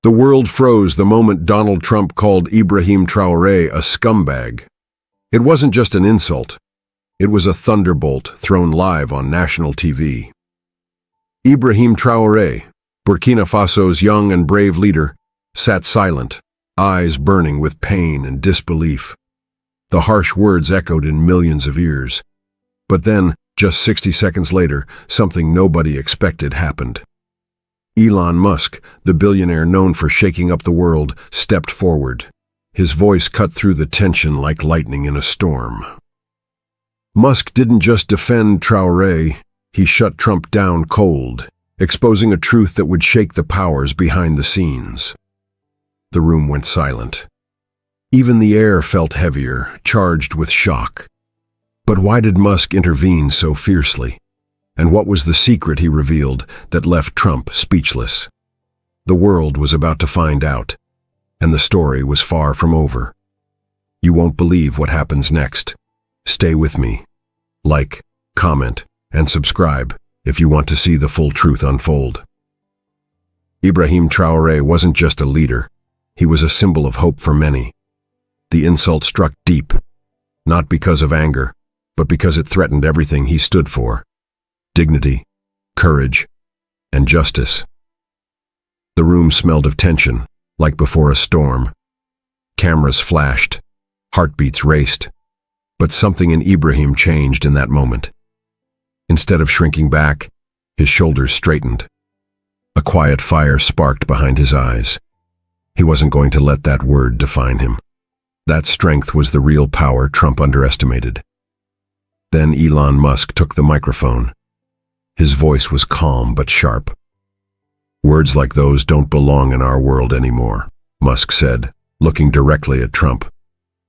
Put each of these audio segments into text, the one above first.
The world froze the moment Donald Trump called Ibrahim Traoré a scumbag. It wasn't just an insult. It was a thunderbolt thrown live on national TV. Ibrahim Traoré, Burkina Faso's young and brave leader, sat silent, eyes burning with pain and disbelief. The harsh words echoed in millions of ears. But then, just 60 seconds later, something nobody expected happened. Elon Musk, the billionaire known for shaking up the world, stepped forward. His voice cut through the tension like lightning in a storm. Musk didn't just defend Traoré, he shut Trump down cold, exposing a truth that would shake the powers behind the scenes. The room went silent. Even the air felt heavier, charged with shock. But why did Musk intervene so fiercely? And what was the secret he revealed that left Trump speechless? The world was about to find out, and the story was far from over. You won't believe what happens next. Stay with me. Like, comment, and subscribe if you want to see the full truth unfold. Ibrahim Traoré wasn't just a leader. He was a symbol of hope for many. The insult struck deep, not because of anger, but because it threatened everything he stood for: dignity, courage, and justice. The room smelled of tension, like before a storm. Cameras flashed, heartbeats raced, but something in Ibrahim changed in that moment. Instead of shrinking back, his shoulders straightened. A quiet fire sparked behind his eyes. He wasn't going to let that word define him. That strength was the real power Trump underestimated. Then Elon Musk took the microphone. His voice was calm but sharp. "Words like those don't belong in our world anymore," Musk said, looking directly at Trump.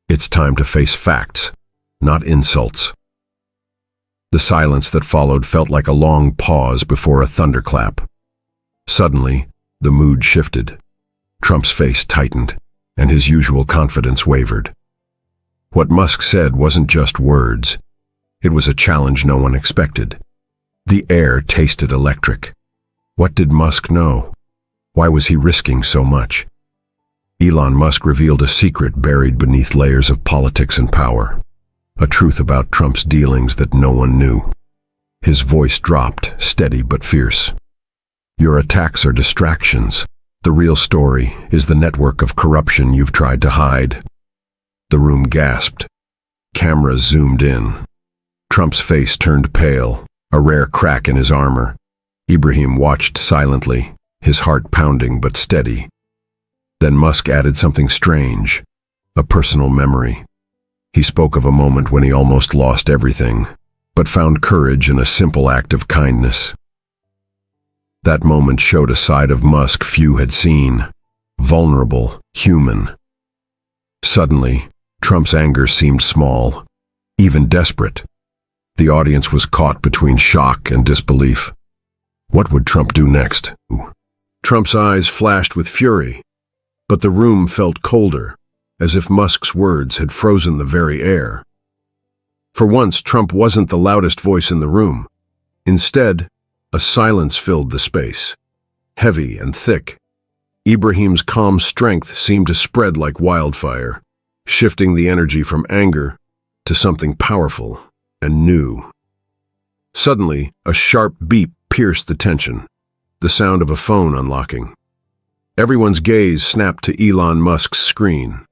"It's time to face facts, not insults." The silence that followed felt like a long pause before a thunderclap. Suddenly, the mood shifted. Trump's face tightened, and his usual confidence wavered. What Musk said wasn't just words. It was a challenge no one expected. The air tasted electric. What did Musk know? Why was he risking so much? Elon Musk revealed a secret buried beneath layers of politics and power. A truth about Trump's dealings that no one knew. His voice dropped, steady but fierce. "Your attacks are distractions. The real story is the network of corruption you've tried to hide." The room gasped. Cameras zoomed in. Trump's face turned pale, a rare crack in his armor. Ibrahim watched silently, his heart pounding but steady. Then Musk added something strange, a personal memory. He spoke of a moment when he almost lost everything, but found courage in a simple act of kindness. That moment showed a side of Musk few had seen: vulnerable, human. Suddenly, Trump's anger seemed small, even desperate. The audience was caught between shock and disbelief. What would Trump do next? Trump's eyes flashed with fury, but the room felt colder, as if Musk's words had frozen the very air. For once, Trump wasn't the loudest voice in the room. Instead, a silence filled the space, heavy and thick. Ibrahim's calm strength seemed to spread like wildfire, shifting the energy from anger to something powerful and new. Suddenly, a sharp beep pierced the tension, the sound of a phone unlocking. Everyone's gaze snapped to Elon Musk's screen.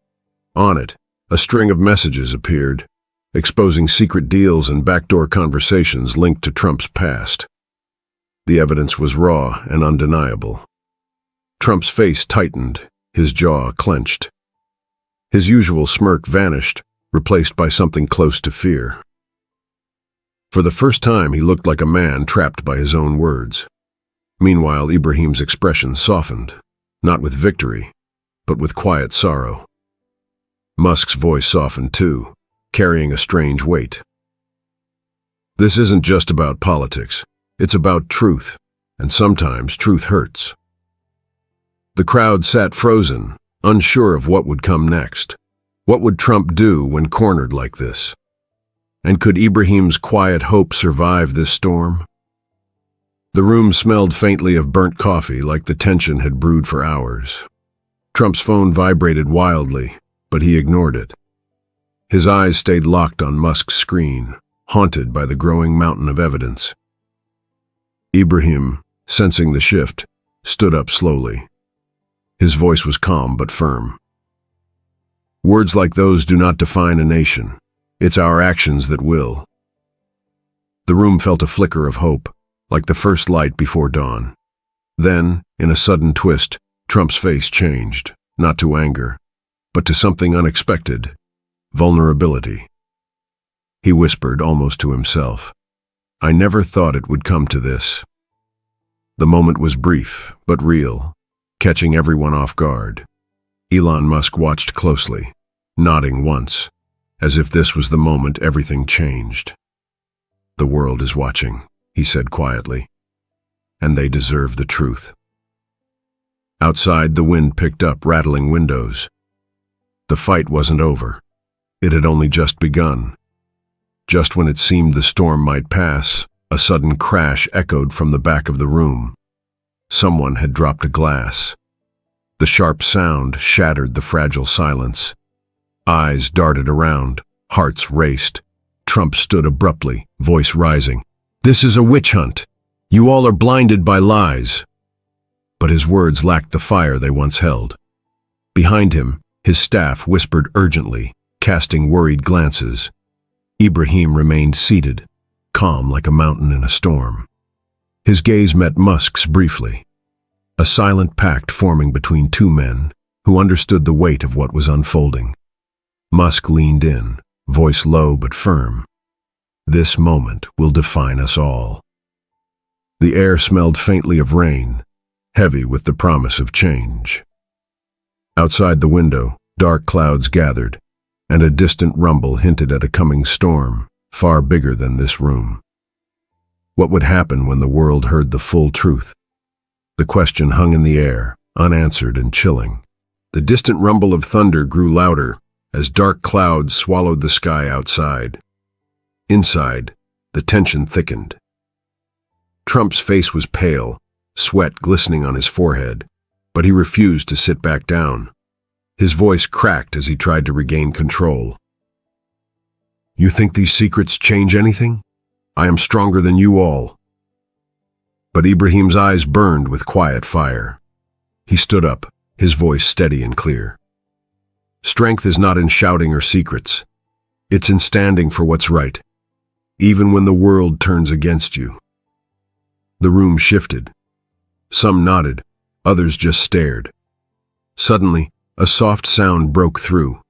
On it, a string of messages appeared, exposing secret deals and backdoor conversations linked to Trump's past. The evidence was raw and undeniable. Trump's face tightened, his jaw clenched. His usual smirk vanished, replaced by something close to fear. For the first time, he looked like a man trapped by his own words. Meanwhile, Ibrahim's expression softened, not with victory, but with quiet sorrow. Musk's voice softened too, carrying a strange weight. "This isn't just about politics. It's about truth, and sometimes truth hurts." The crowd sat frozen, unsure of what would come next. What would Trump do when cornered like this? And could Ibrahim's quiet hope survive this storm? The room smelled faintly of burnt coffee, like the tension had brewed for hours. Trump's phone vibrated wildly, but he ignored it. His eyes stayed locked on Musk's screen, haunted by the growing mountain of evidence. Ibrahim, sensing the shift, stood up slowly. His voice was calm but firm. Words like those do not define a nation. It's our actions that will. The room felt a flicker of hope, like the first light before dawn. Then, in a sudden twist, Trump's face changed, not to anger, but to something unexpected: vulnerability. He whispered almost to himself, "I never thought it would come to this." The moment was brief, but real, catching everyone off guard. Elon Musk watched closely, nodding once, as if this was the moment everything changed. "The world is watching," he said quietly, "and they deserve the truth." Outside, the wind picked up, rattling windows. The fight wasn't over. It had only just begun. Just when it seemed the storm might pass, a sudden crash echoed from the back of the room. Someone had dropped a glass. The sharp sound shattered the fragile silence. Eyes darted around, hearts raced. Trump stood abruptly, voice rising. "This is a witch hunt. You all are blinded by lies." But his words lacked the fire they once held. Behind him, his staff whispered urgently, casting worried glances. Ibrahim remained seated, calm like a mountain in a storm. His gaze met Musk's briefly, a silent pact forming between two men who understood the weight of what was unfolding. Musk leaned in, voice low but firm. "This moment will define us all." The air smelled faintly of rain, heavy with the promise of change. Outside the window, dark clouds gathered, and a distant rumble hinted at a coming storm, far bigger than this room. What would happen when the world heard the full truth? The question hung in the air, unanswered and chilling. The distant rumble of thunder grew louder as dark clouds swallowed the sky outside. Inside, the tension thickened. Trump's face was pale, sweat glistening on his forehead, but he refused to sit back down. His voice cracked as he tried to regain control. "You think these secrets change anything? I am stronger than you all." But Ibrahim's eyes burned with quiet fire. He stood up, his voice steady and clear. "Strength is not in shouting or secrets. It's in standing for what's right, even when the world turns against you." The room shifted. Some nodded, others just stared. Suddenly, a soft sound broke through.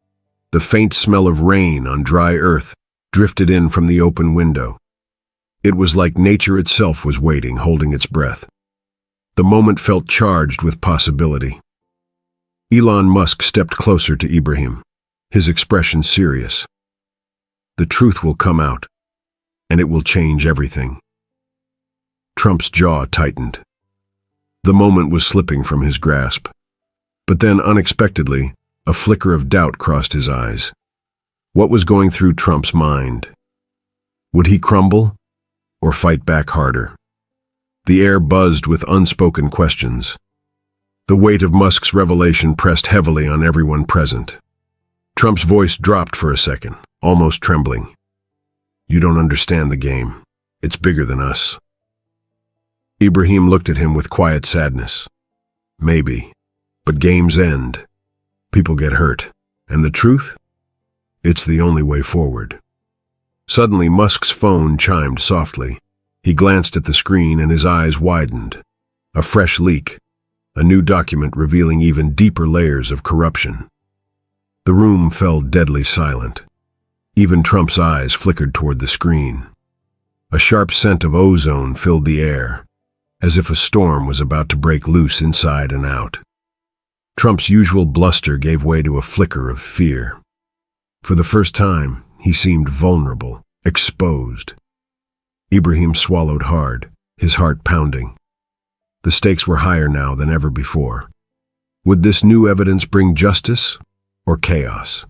The faint smell of rain on dry earth drifted in from the open window. It was like nature itself was waiting, holding its breath. The moment felt charged with possibility. Elon Musk stepped closer to Ibrahim, his expression serious. "The truth will come out, and it will change everything." Trump's jaw tightened. The moment was slipping from his grasp. But then, unexpectedly, a flicker of doubt crossed his eyes. What was going through Trump's mind? Would he crumble, or fight back harder? The air buzzed with unspoken questions. The weight of Musk's revelation pressed heavily on everyone present. Trump's voice dropped for a second, almost trembling. "You don't understand the game. It's bigger than us." Ibrahim looked at him with quiet sadness. "Maybe, but games end. People get hurt. And the truth? It's the only way forward." Suddenly, Musk's phone chimed softly. He glanced at the screen and his eyes widened. A fresh leak, a new document revealing even deeper layers of corruption. The room fell deadly silent. Even Trump's eyes flickered toward the screen. A sharp scent of ozone filled the air, as if a storm was about to break loose inside and out. Trump's usual bluster gave way to a flicker of fear. For the first time, he seemed vulnerable, exposed. Ibrahim swallowed hard, his heart pounding. The stakes were higher now than ever before. Would this new evidence bring justice or chaos?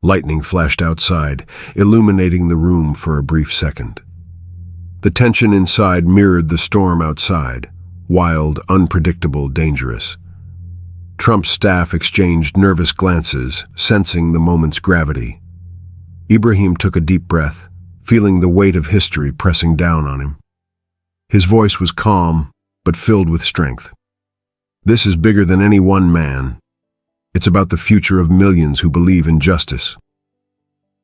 Lightning flashed outside, illuminating the room for a brief second. The tension inside mirrored the storm outside, wild, unpredictable, dangerous. Trump's staff exchanged nervous glances, sensing the moment's gravity. Ibrahim took a deep breath, feeling the weight of history pressing down on him. His voice was calm, but filled with strength. This is bigger than any one man. It's about the future of millions who believe in justice.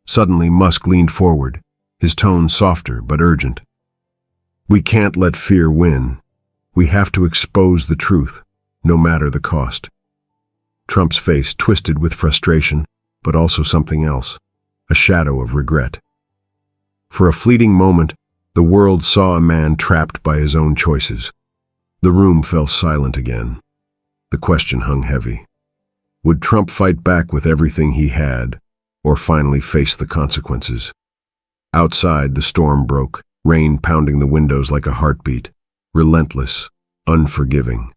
Suddenly, Musk leaned forward, his tone softer but urgent. We can't let fear win. We have to expose the truth, no matter the cost. Trump's face twisted with frustration, but also something else, a shadow of regret. For a fleeting moment, the world saw a man trapped by his own choices. The room fell silent again. The question hung heavy. Would Trump fight back with everything he had, or finally face the consequences? Outside, the storm broke, rain pounding the windows like a heartbeat, relentless, unforgiving.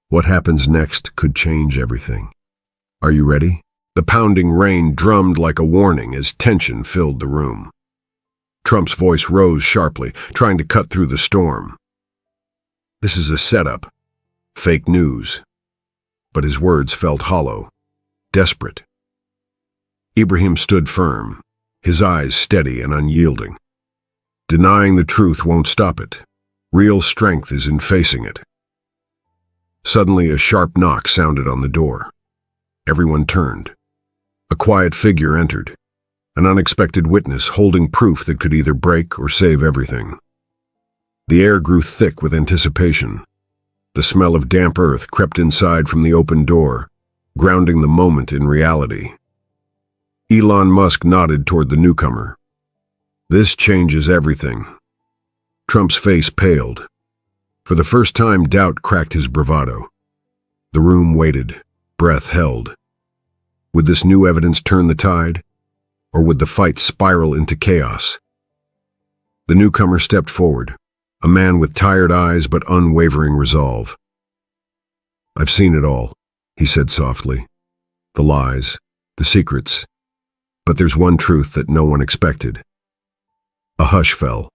What happens next could change everything. Are you ready? The pounding rain drummed like a warning as tension filled the room. Trump's voice rose sharply, trying to cut through the storm. This is a setup. Fake news. But his words felt hollow, desperate. Ibrahim stood firm, his eyes steady and unyielding. Denying the truth won't stop it. Real strength is in facing it. Suddenly, a sharp knock sounded on the door. Everyone turned. A quiet figure entered, an unexpected witness holding proof that could either break or save everything. The air grew thick with anticipation. The smell of damp earth crept inside from the open door, grounding the moment in reality. Elon Musk nodded toward the newcomer. This changes everything. Trump's face paled. For the first time, doubt cracked his bravado. The room waited, breath held. Would this new evidence turn the tide, or would the fight spiral into chaos? The newcomer stepped forward, a man with tired eyes but unwavering resolve. I've seen it all, he said softly. The lies, the secrets. But there's one truth that no one expected. A hush fell.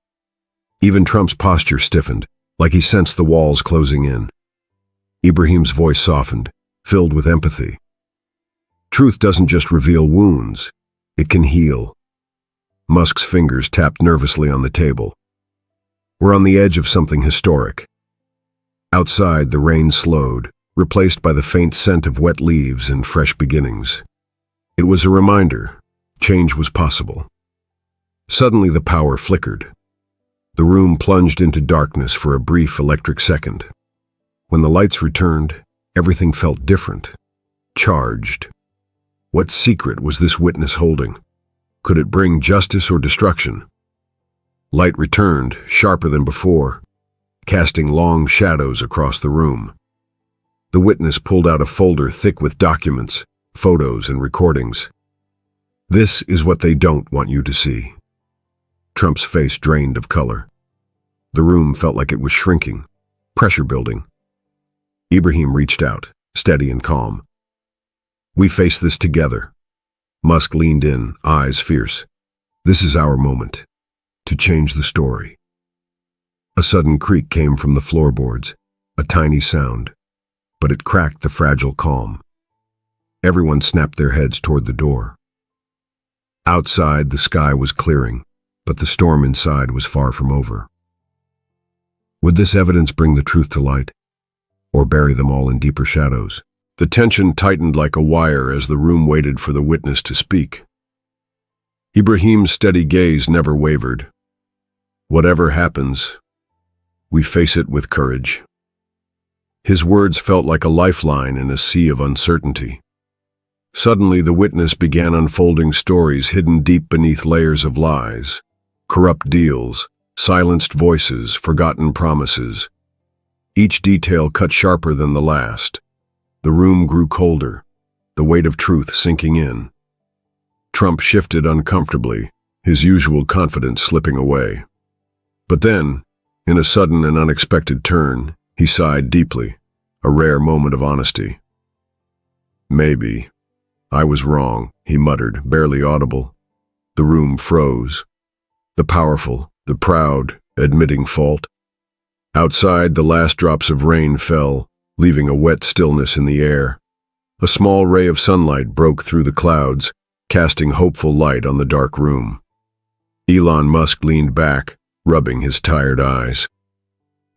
Even Trump's posture stiffened, like he sensed the walls closing in. Ibrahim's voice softened, filled with empathy. Truth doesn't just reveal wounds, it can heal. Musk's fingers tapped nervously on the table. We're on the edge of something historic. Outside, the rain slowed, replaced by the faint scent of wet leaves and fresh beginnings. It was a reminder. Change was possible. Suddenly, the power flickered. The room plunged into darkness for a brief electric second. When the lights returned, everything felt different, charged. What secret was this witness holding? Could it bring justice or destruction? Light returned, sharper than before, casting long shadows across the room. The witness pulled out a folder thick with documents, photos, and recordings. This is what they don't want you to see. Trump's face drained of color. The room felt like it was shrinking, pressure building. Ibrahim reached out, steady and calm. We face this together. Musk leaned in, eyes fierce. This is our moment, to change the story. A sudden creak came from the floorboards, a tiny sound, but it cracked the fragile calm. Everyone snapped their heads toward the door. Outside, the sky was clearing, but the storm inside was far from over. Would this evidence bring the truth to light, or bury them all in deeper shadows? The tension tightened like a wire as the room waited for the witness to speak. Ibrahim's steady gaze never wavered. Whatever happens, we face it with courage. His words felt like a lifeline in a sea of uncertainty. Suddenly, the witness began unfolding stories hidden deep beneath layers of lies, corrupt deals, silenced voices, forgotten promises. Each detail cut sharper than the last. The room grew colder, the weight of truth sinking in. Trump shifted uncomfortably, his usual confidence slipping away. But then, in a sudden and unexpected turn, he sighed deeply, a rare moment of honesty. Maybe. I was wrong, he muttered, barely audible. The room froze. The powerful, the proud, admitting fault. Outside, the last drops of rain fell, leaving a wet stillness in the air. A small ray of sunlight broke through the clouds, casting hopeful light on the dark room. Elon Musk leaned back, rubbing his tired eyes.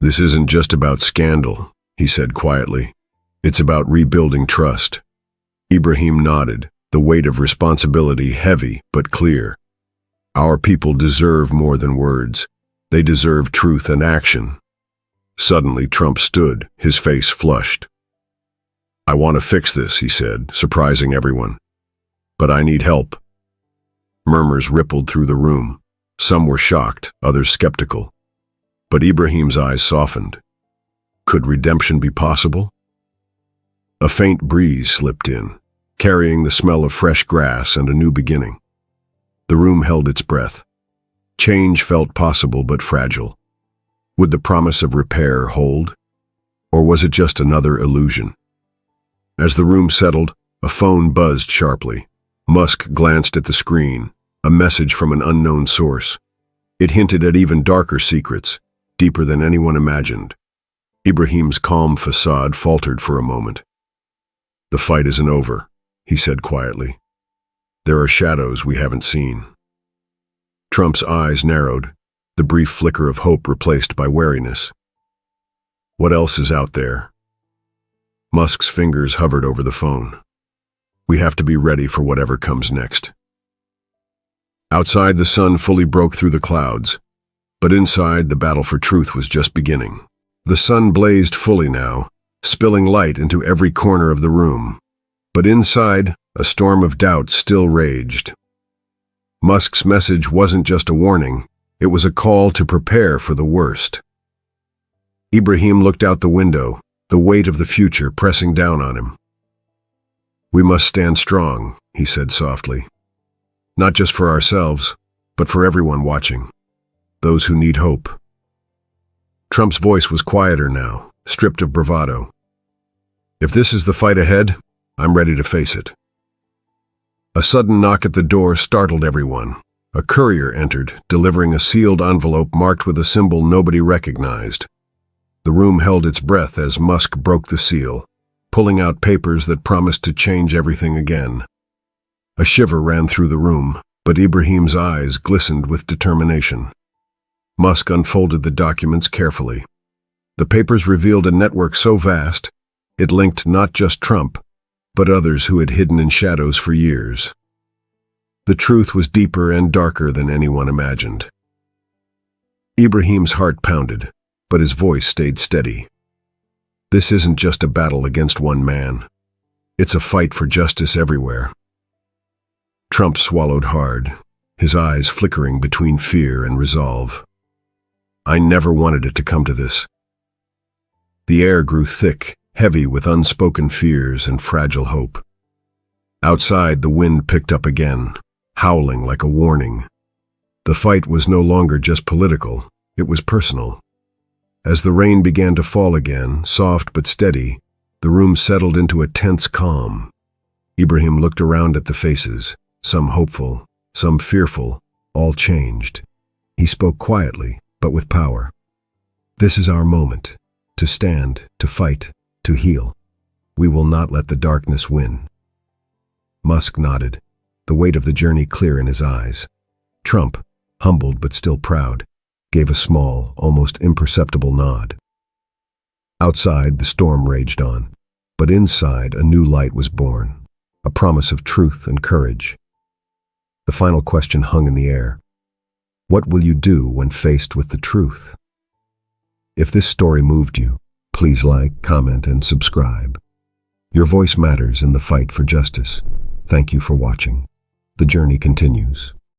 "This isn't just about scandal," he said quietly. "It's about rebuilding trust." Ibrahim nodded, the weight of responsibility heavy but clear. "Our people deserve more than words. They deserve truth and action." Suddenly, Trump stood, his face flushed. "I want to fix this," he said, surprising everyone. "But I need help." Murmurs rippled through the room. Some were shocked, others skeptical. But Ibrahim's eyes softened. Could redemption be possible? A faint breeze slipped in, carrying the smell of fresh grass and a new beginning. The room held its breath. Change felt possible but fragile. Would the promise of repair hold? Or was it just another illusion? As the room settled, a phone buzzed sharply. Musk glanced at the screen, a message from an unknown source. It hinted at even darker secrets, deeper than anyone imagined. Ibrahim's calm facade faltered for a moment. "The fight isn't over," he said quietly. "There are shadows we haven't seen." Trump's eyes narrowed, the brief flicker of hope replaced by wariness. "What else is out there?" Musk's fingers hovered over the phone. "We have to be ready for whatever comes next." Outside, the sun fully broke through the clouds, but inside, the battle for truth was just beginning. The sun blazed fully now, spilling light into every corner of the room. But inside, a storm of doubt still raged. Musk's message wasn't just a warning, it was a call to prepare for the worst. Ibrahim looked out the window, the weight of the future pressing down on him. "We must stand strong," he said softly. "Not just for ourselves, but for everyone watching. Those who need hope." Trump's voice was quieter now, stripped of bravado. "If this is the fight ahead, I'm ready to face it." A sudden knock at the door startled everyone. A courier entered, delivering a sealed envelope marked with a symbol nobody recognized. The room held its breath as Musk broke the seal, pulling out papers that promised to change everything again. A shiver ran through the room, but Ibrahim's eyes glistened with determination. Musk unfolded the documents carefully. The papers revealed a network so vast, it linked not just Trump, but others who had hidden in shadows for years. The truth was deeper and darker than anyone imagined. Ibrahim's heart pounded, but his voice stayed steady. This isn't just a battle against one man. It's a fight for justice everywhere. Trump swallowed hard, his eyes flickering between fear and resolve. "I never wanted it to come to this." The air grew thick, heavy with unspoken fears and fragile hope. Outside, the wind picked up again, howling like a warning. The fight was no longer just political, it was personal. As the rain began to fall again, soft but steady, the room settled into a tense calm. Ibrahim looked around at the faces, some hopeful, some fearful, all changed. He spoke quietly, but with power. "This is our moment, to stand, to fight, to heal. We will not let the darkness win." Musk nodded, the weight of the journey clear in his eyes. Trump, humbled but still proud, gave a small, almost imperceptible nod. Outside, the storm raged on, but inside, a new light was born, a promise of truth and courage. The final question hung in the air. What will you do when faced with the truth? If this story moved you, please like, comment, and subscribe. Your voice matters in the fight for justice. Thank you for watching. The journey continues.